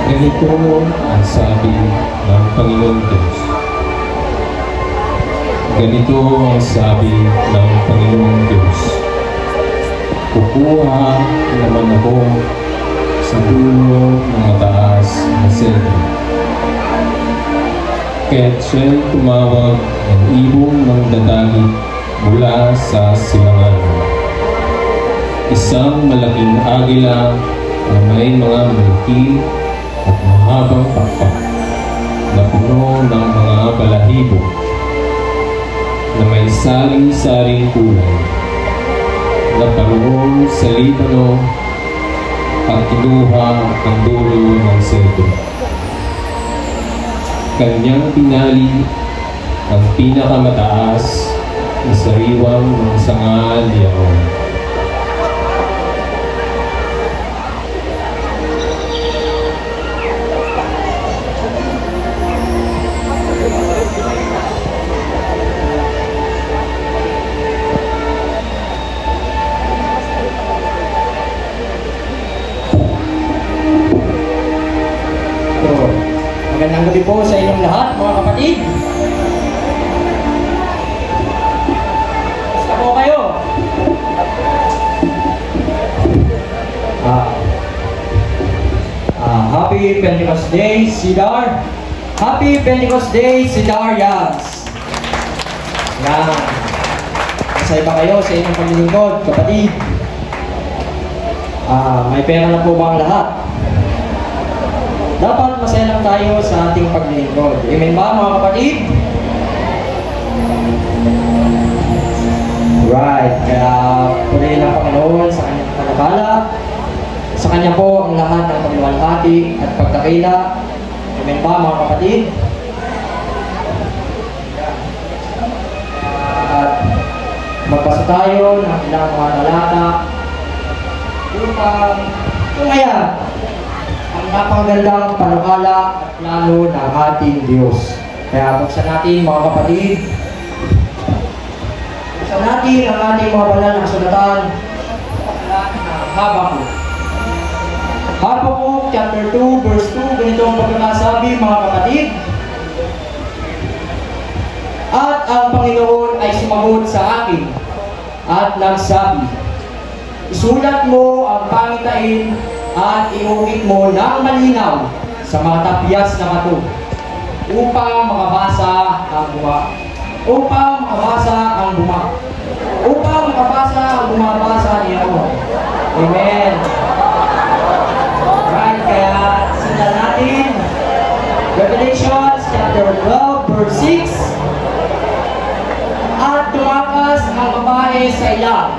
Ganito ang sabi ng Panginoon Diyos. Ganito ang sabi ng Panginoon Diyos. Kukuha naman ako sa dulo ng mataas na sentro. Kaya't siya'y tumawag ng ibong ng dadali mula sa silangan. Isang malaking agila na may mga malaki at mahabang pakpak na puno ng mga balahibo na may saling-saring kulay na paroon sa Libano at kinuha ang dulo ng sentro. Kanyang pinali ang pinakamataas na sariwang ng sanga liyaon. Magandang gabi po sa inyong lahat, mga kapatid. Basta po kayo. Happy Pentecost Day, Cedar. Happy Pentecost Day, Cedar Yas. Yan. Masaya ba kayo sa inyong paglilingkod, kapatid? May pera na po ba ang lahat? Dapat masaya lang tayo sa ating paglilingkod. Amen ba, mga kapatid? Right. Kaya purihin ang Panginoon sa kanyang panukala. Sa kanya po ang lahat ng pagluwalhati at pagkakila. Amen ba, mga kapatid? At magbasa tayo ng ilang mga talata upang tungayan ang napakagandang panukala at plano ng ating Diyos. Kaya buksan natin, mga kapatid. Buksan natin ang ating mga banal na kasulatan ng Habakuk. Habakuk chapter 2 verse 2, ganito ang pagkakasabi, mga kapatid. At ang Panginoon ay sumagot sa akin at nagsabi, isulat mo ang pangitain at iukit mo ng malinaw sa mga tapyas na bato upang makabasa ang bumabasa niya. Amen. Right, kaya sundan natin Revelations chapter 12 verse 6. At tumakas ang babae sa ilang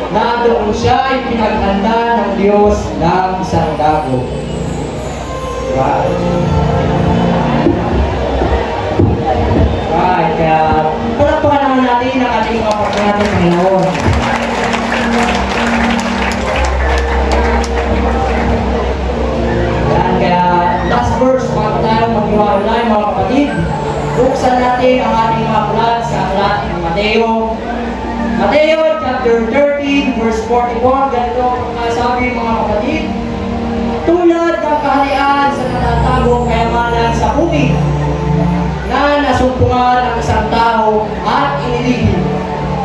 na doon siya ay pinaghanda ng Diyos ng isang dago. Right, kaya palakpakan naman natin ang ating kapatid natin Panginoon. Yan, kaya last verse, bago tayo maghiwalay, mga kapatid, buksan natin ang ating mga aklat sa aklat ng Mateo. Mateo chapter 13 verse 44, ganito ang sabi, mga kapatid. Tulad ng kaharian sa natatagong kayamanan sa bukid na nasumpungan ang isang tao at inilihim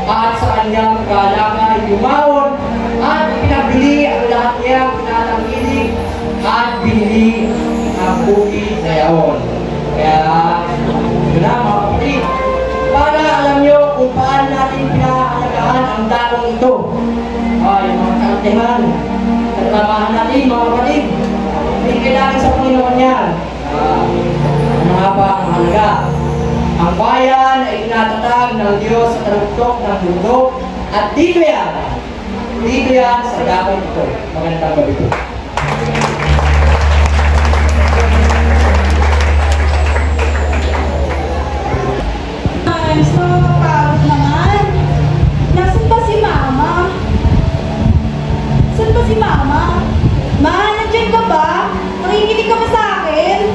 at sa kanyang kalakay yumawon at pinabili ang lahat niyang pinatangkilik at binili ang bukid na yaon. Kaya yun na, mga kapatid, para alam nyo kung paano natin pinahalagaan ang dakong ito. Yung mga kalantihan, tatramahan natin, mga kapatid. Hindi kailangan sa Panginoon yan. Ano nga ba ang mahalaga? Ang bayan ay tinatatag ng Diyos sa taluktok ng mundo at dito yan sa dakong ito. Magandang gabi po. So, kapagod naman. Nasaan ba si Mama? Saan ba si Mama? Ma, nandiyan ka ba? Nakikinig ka ba sa akin?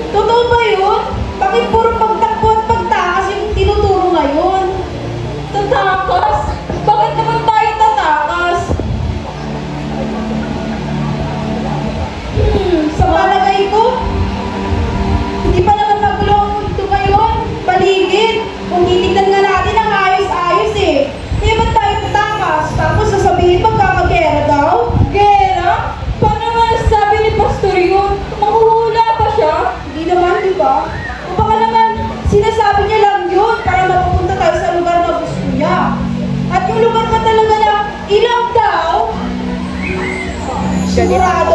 Totoo ba yun? Bakit puro pagtakbo at pagtakas yung tinuturo ngayon? Tatakas? Bakit naman tayo tatakas? Sigurado